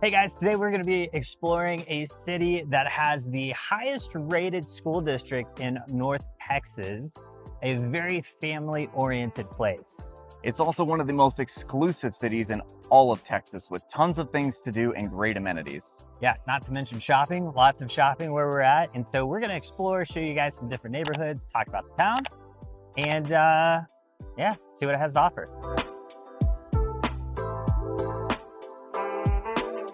Hey guys, today we're going to be exploring a city that has the highest rated school district in North Texas, a very family oriented place. It's also one of the most exclusive cities in all of Texas with tons of things to do and great amenities. Yeah, not to mention shopping, lots of shopping where we're at. And so we're going to explore, show you guys some different neighborhoods, talk about the town, and yeah, see what it has to offer.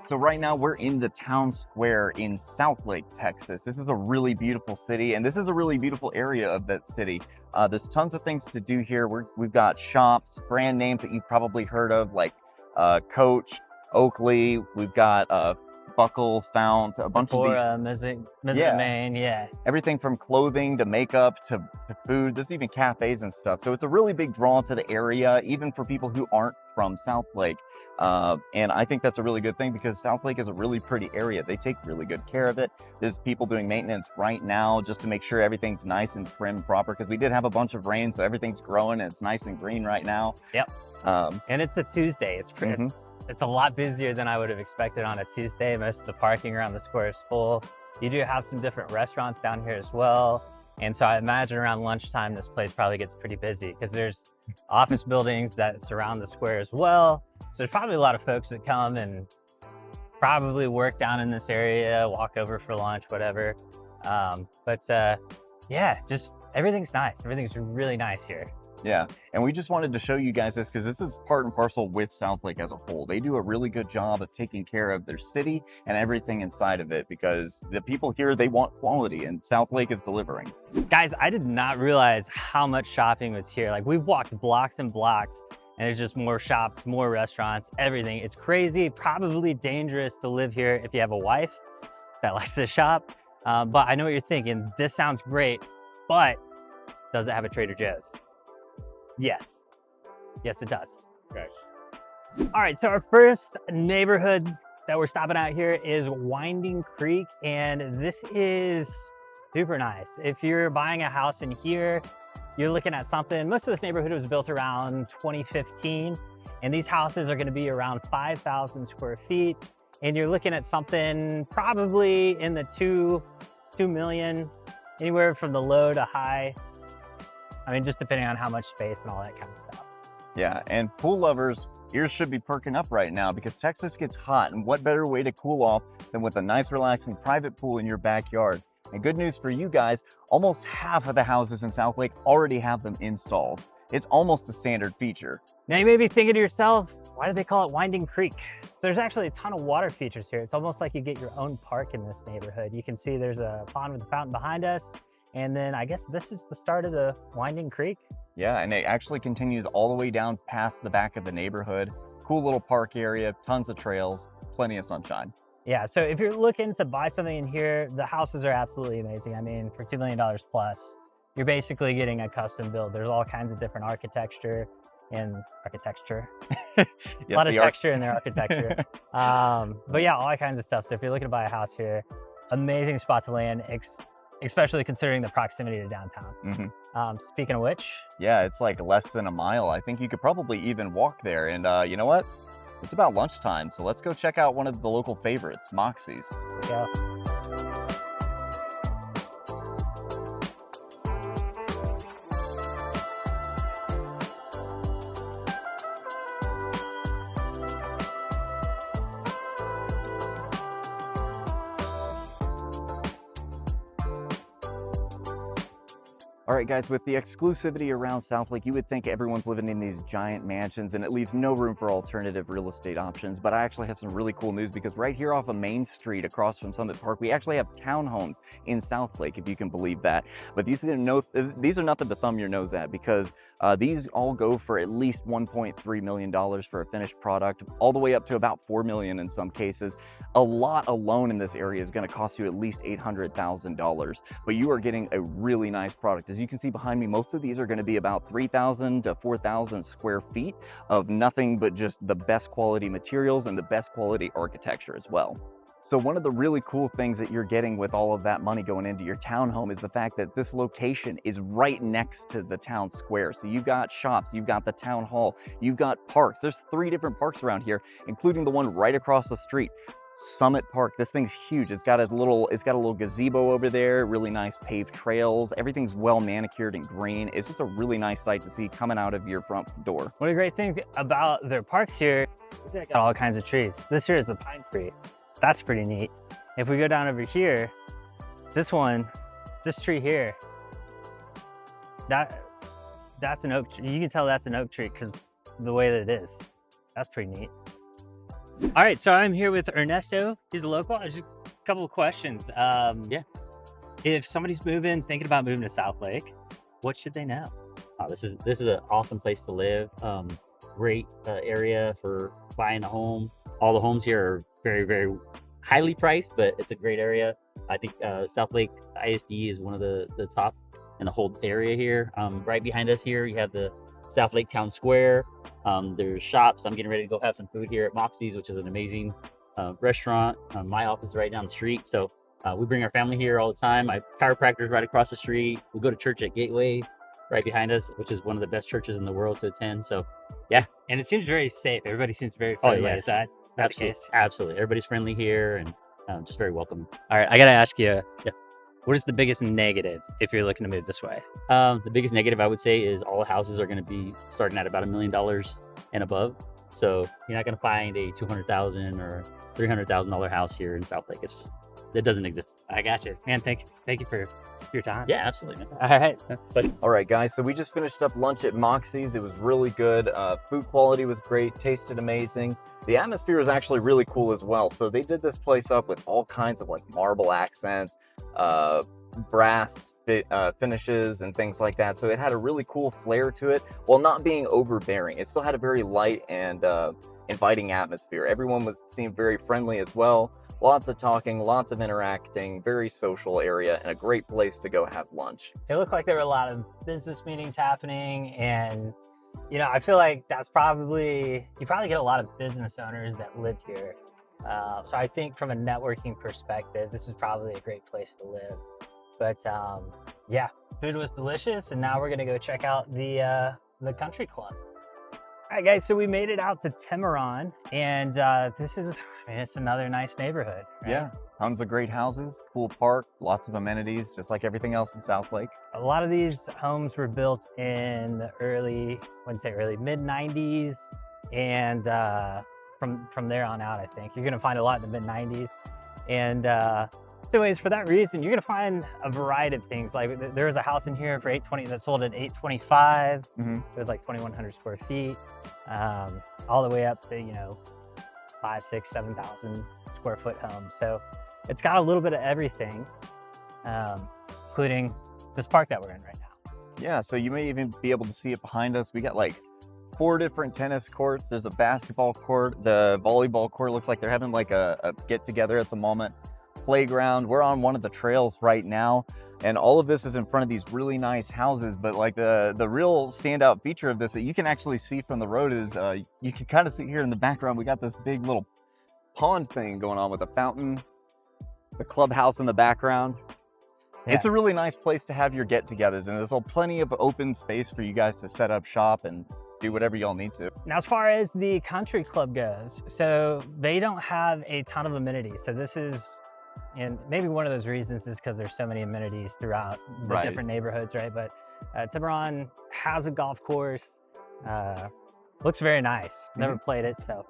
So right now we're in the town square in Southlake, Texas. This is a really beautiful city and this is a really beautiful area of that city. There's tons of things to do here. We've got shops, brand names that you've probably heard of like Coach, Oakley. We've got Buckle, Fount, a bunch of these. Mizzet, Maine, yeah. Everything from clothing to makeup to food. There's even cafes and stuff. So it's a really big draw to the area, even for people who aren't from Southlake. And I think that's a really good thing because Southlake is a really pretty area. They take really good care of it. There's people doing maintenance right now just to make sure everything's nice and trim proper because we did have a bunch of rain, so everything's growing and it's nice and green right now. Yep. And it's a Tuesday. It's a lot busier than I would have expected on a Tuesday. Most of the parking around the square is full. You do have some different restaurants down here as well. And so I imagine around lunchtime, this place probably gets pretty busy because there's office buildings that surround the square as well. So there's probably a lot of folks that come and probably work down in this area, walk over for lunch, whatever. Yeah, just everything's nice. Everything's really nice here. Yeah, and we just wanted to show you guys this because this is part and parcel with Southlake as a whole. They do a really good job of taking care of their city and everything inside of it because the people here, they want quality and Southlake is delivering. Guys, I did not realize how much shopping was here. Like we've walked blocks and blocks and there's just more shops, more restaurants, everything. It's crazy, probably dangerous to live here if you have a wife that likes to shop. But I know what you're thinking. This sounds great, but does it have a Trader Joe's? Yes. Yes, it does. Okay. All right, so our first neighborhood that we're stopping out here is Winding Creek, and this is super nice. If you're buying a house in here, you're looking at something, most of this neighborhood was built around 2015, and these houses are gonna be around 5,000 square feet, and you're looking at something probably in the 2 million, anywhere from the low to high. I mean, just depending on how much space and all that kind of stuff. Yeah, and pool lovers, ears should be perking up right now because Texas gets hot, and what better way to cool off than with a nice relaxing private pool in your backyard. And good news for you guys, almost half of the houses in Southlake already have them installed. It's almost a standard feature. Now you may be thinking to yourself, why do they call it Winding Creek? So there's actually a ton of water features here. It's almost like you get your own park in this neighborhood. You can see there's a pond with a fountain behind us. And then I guess this is the start of the Winding Creek. Yeah, and it actually continues all the way down past the back of the neighborhood. Cool little park area, tons of trails, plenty of sunshine. Yeah, so if you're looking to buy something in here, the houses are absolutely amazing. I mean, for $2 million plus, you're basically getting a custom build. There's all kinds of different architecture and architecture. Yes, a lot of texture in their architecture. But yeah, all kinds of stuff. So if you're looking to buy a house here, amazing spot to land, especially considering the proximity to downtown. Speaking of which. Yeah, it's like less than a mile. I think you could probably even walk there. And you know what? It's about lunchtime, so let's go check out one of the local favorites, Moxie's. Yeah. All right, guys, with the exclusivity around Southlake, you would think everyone's living in these giant mansions and it leaves no room for alternative real estate options. But I actually have some really cool news because right here off of Main Street across from Summit Park, we actually have townhomes in Southlake, if you can believe that. But these are nothing to thumb your nose at because these all go for at least $1.3 million for a finished product, all the way up to about $4 million in some cases. A lot alone in this area is going to cost you at least $800,000, but you are getting a really nice product. As you can see behind me, most of these are going to be about 3,000 to 4,000 square feet of nothing but just the best quality materials and the best quality architecture as well. So one of the really cool things that you're getting with all of that money going into your townhome is the fact that this location is right next to the town square. So you've got shops, you've got the town hall, you've got parks. There's 3 different parks around here, including the one right across the street. Summit Park. This thing's huge. It's got a little gazebo over there, really nice paved trails. Everything's well manicured and green. It's just a really nice sight to see coming out of your front door. One of the great things about their parks here is they got all kinds of trees. This here is the pine tree. That's pretty neat. If we go down over here, this tree here, that's an oak tree. You can tell that's an oak tree because the way that it is. That's pretty neat. All right, so I'm here with Ernesto. He's a local. Just a couple of questions. Yeah. If somebody's thinking about moving to South Lake, what should they know? Oh, this is an awesome place to live. Great area for buying a home. All the homes here are very, very highly priced, but it's a great area. I think South Lake ISD is one of the top in the whole area here. Right behind us here, you have the South Lake Town Square. There's shops. I'm getting ready to go have some food here at Moxie's, which is an amazing restaurant. My office is right down the street. So we bring our family here all the time. My chiropractor's right across the street. We go to church at Gateway right behind us, which is one of the best churches in the world to attend. So yeah. And it seems very safe. Everybody seems very friendly. Oh, yes. Is that the case? Absolutely. Everybody's friendly here and just very welcoming. All right, I got to ask you, what is the biggest negative if you're looking to move this way? The biggest negative I would say is all the houses are going to be starting at about $1 million and above. So you're not going to find a $200,000 or $300,000 house here in South Lake. It's just, it doesn't exist. I got you, man. Thank you for your time. Yeah, absolutely, man. All right. All right, guys, so we just finished up lunch at Moxie's. It was really good. Food quality was great, tasted amazing. The atmosphere was actually really cool as well. So they did this place up with all kinds of like marble accents, brass finishes and things like that. So it had a really cool flair to it while not being overbearing. It still had a very light and inviting atmosphere. Everyone seemed very friendly as well. Lots of talking, lots of interacting, very social area, and a great place to go have lunch. It looked like there were a lot of business meetings happening, and I feel like you probably get a lot of business owners that live here. So I think from a networking perspective, this is probably a great place to live. But yeah, food was delicious, and now we're gonna go check out the country club. All right, guys, so we made it out to Tiburon, and this is, it's another nice neighborhood. Right? Yeah, tons of great houses, cool park, lots of amenities, just like everything else in South Lake. A lot of these homes were built in the mid-90s, and from there on out, I think. You're gonna find a lot in the mid-90s. And so anyways, for that reason, you're gonna find a variety of things. Like there was a house in here for $820 that sold at $825. Mm-hmm. It was like 2,100 square feet, all the way up to 5, 6, 7,000 square foot homes. So it's got a little bit of everything, including this park that we're in right now. Yeah, so you may even be able to see it behind us. We got like 4 different tennis courts. There's a basketball court. The volleyball court looks like they're having like a get together at the moment. Playground. We're on one of the trails right now, and all of this is in front of these really nice houses. But like the real standout feature of this that you can actually see from the road is you can kind of see here in the background, we got this big little pond thing going on with a fountain, the clubhouse in the background. Yeah. It's a really nice place to have your get-togethers, and there's plenty of open space for you guys to set up shop and do whatever y'all need to. Now, as far as the country club goes, so they don't have a ton of amenities. So this is, and maybe one of those reasons is because there's so many amenities throughout the different neighborhoods, right? But Tiburon has a golf course. Looks very nice. Never played it, so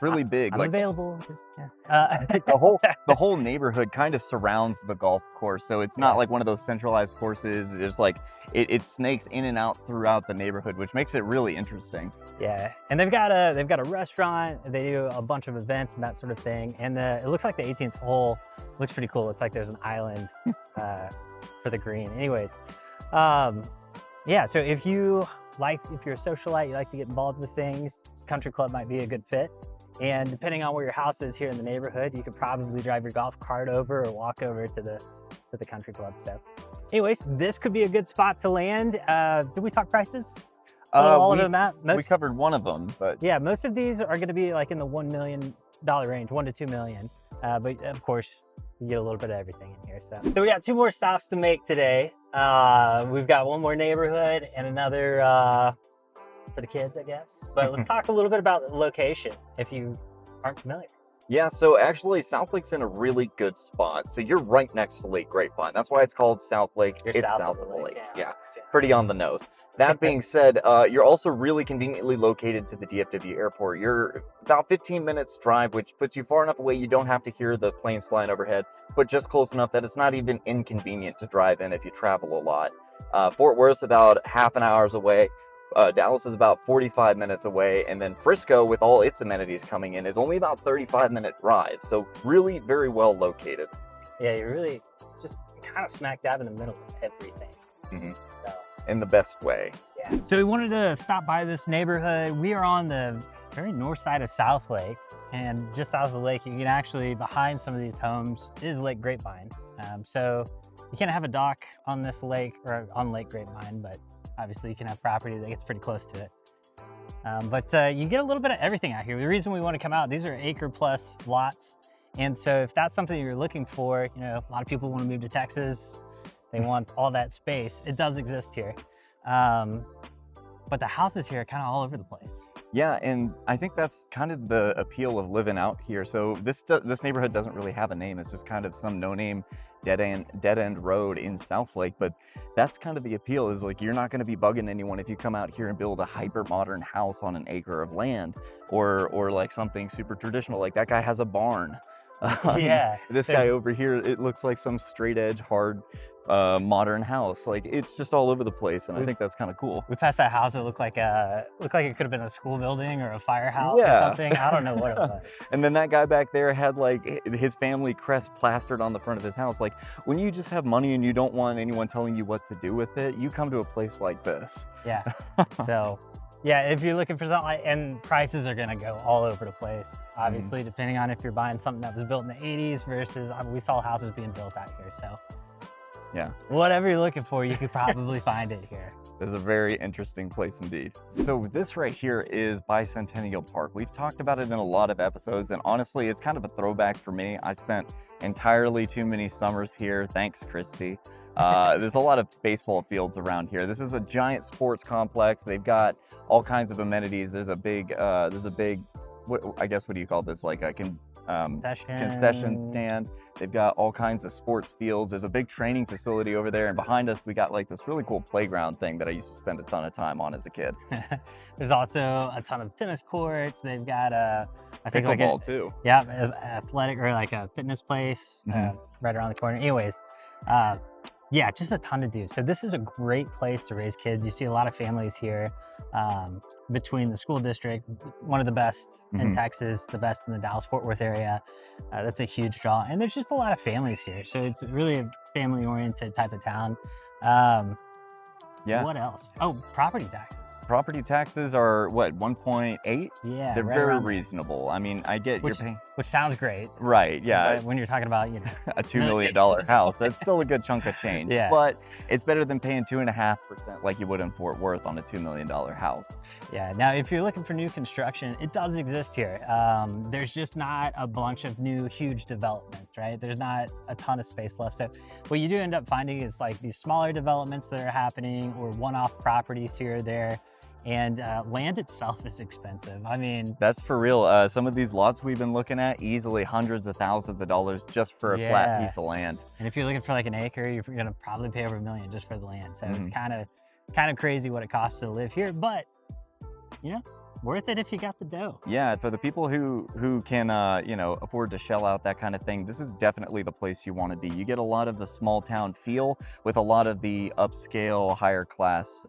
really big. I'm available. Just, the whole neighborhood kind of surrounds the golf course, so it's not like one of those centralized courses. It's like it snakes in and out throughout the neighborhood, which makes it really interesting. Yeah, and they've got a restaurant. They do a bunch of events and that sort of thing. And it looks like the 18th hole looks pretty cool. It's like there's an island for the green. Anyways, yeah. So if you're a socialite, you like to get involved with things, country club might be a good fit. And depending on where your house is here in the neighborhood, you could probably drive your golf cart over or walk over to the country club. So anyways, this could be a good spot to land. Did we talk prices? All of them out? We covered one of them, but yeah, most of these are going to be like in the $1 million range, $1 to $2 million. But of course, you get a little bit of everything in here. So we got 2 more stops to make today. We've got 1 more neighborhood and another for the kids, I guess. But let's talk a little bit about the location if you aren't familiar. Yeah, so actually Southlake's in a really good spot. So you're right next to Lake Grapevine. That's why it's called Southlake. You're It's south south of of the lake. Yeah, Yeah. pretty on the nose. That being said, you're also really conveniently located to the DFW airport. You're about 15 minutes drive, which puts you far enough away you don't have to hear the planes flying overhead, but just close enough that it's not even inconvenient to drive in if you travel a lot. Fort Worth's about half an hour's away. Dallas is about 45 minutes away, and then Frisco, with all its amenities coming in, is only about 35-minute drive. So really very well located. Yeah, you're really just kind of smack dab in the middle of everything. Mhm. So, In the best way. yeah. So we wanted to stop by this neighborhood. We are on the very north side of Southlake, and just south of the lake, you can actually, behind some of these homes, is Lake Grapevine. So you can't have a dock on this lake or on Lake Grapevine, but obviously you can have property that gets pretty close to it. But you get a little bit of everything out here. The reason we want to come out, these are acre plus lots. And so if that's something you're looking for, you know, a lot of people want to move to Texas. They want all that space. It does exist here. But the houses here are kind of all over the place. Yeah, and I think that's kind of the appeal of living out here. So this neighborhood doesn't really have a name. It's just kind of some no-name dead end road in Southlake. But that's kind of the appeal, is like, you're not going to be bugging anyone if you come out here and build a hyper modern house on an acre of land, or like something super traditional. Like that guy has a barn. Yeah. This guy over here, it looks like some straight edge, hard, modern house. Like, it's just all over the place, and I think that's kind of cool. We passed that house that looked like it could have been a school building or a firehouse or Yeah. something. I don't know what it was. And then that guy back there had like his family crest plastered on the front of his house. Like, when you just have money and you don't want anyone telling you what to do with it, you come to a place like this. Yeah. So, yeah, if you're looking for something like, and prices are gonna go all over the place, obviously, depending on if you're buying something that was built in the 80s versus, we saw houses being built out here. So, Yeah. whatever you're looking for, you could probably find it here. It's a very interesting place indeed. So this right here is Bicentennial Park. We've talked about it in a lot of episodes, and honestly, it's kind of a throwback for me. I spent entirely too many summers here. Thanks, Christy. There's a lot of baseball fields around here. This is a giant sports complex. They've got all kinds of amenities. There's a big, what do you call this? Like a concession stand. They've got all kinds of sports fields. There's a big training facility over there, and behind us we got like this really cool playground thing that I used to spend a ton of time on as a kid. There's also a ton of tennis courts. They've got I think like Pickleball too. yeah, athletic or like a fitness place right around the corner. Anyways, yeah, just a ton to do. So this is a great place to raise kids. You see a lot of families here between the school district, one of the best in Texas, the best in the Dallas-Fort Worth area. That's a huge draw. And there's just a lot of families here. So it's really a family-oriented type of town. Yeah. What else? Oh, property taxes. Property taxes are what, 1.8? Yeah, They're right very around there. reasonable. I mean, I get Which- you're paying. Which sounds great. Right, yeah. But when you're talking about, you know, A $2 million house, that's still a good chunk of change. Yeah. But it's better than paying 2.5% like you would in Fort Worth on a $2 million house. yeah. Now, if you're looking for new construction, it does exist here. There's just not a bunch of new huge developments, right? There's not a ton of space left. So what you do end up finding is like these smaller developments that are happening, or one-off properties here or there. And land itself is expensive. I mean, That's for real. Some of these lots we've been looking at, easily hundreds of thousands of dollars just for a flat Yeah. piece of land. and if you're looking for like an acre, you're gonna probably pay over $1 million just for the land. So it's kind of crazy what it costs to live here, but you know, worth it if you got the dough. Yeah, for the people who can afford to shell out that kind of thing, this is definitely the place you want to be. You get a lot of the small town feel with a lot of the upscale, higher class,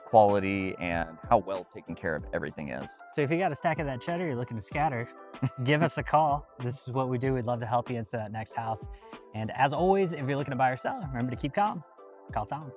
quality, and how well taken care of everything is. So if you got a stack of that cheddar you're looking to scatter, give us a call. This is what we do. We'd love to help you into that next house. And as always, if you're looking to buy or sell, remember to keep calm. Call Tom.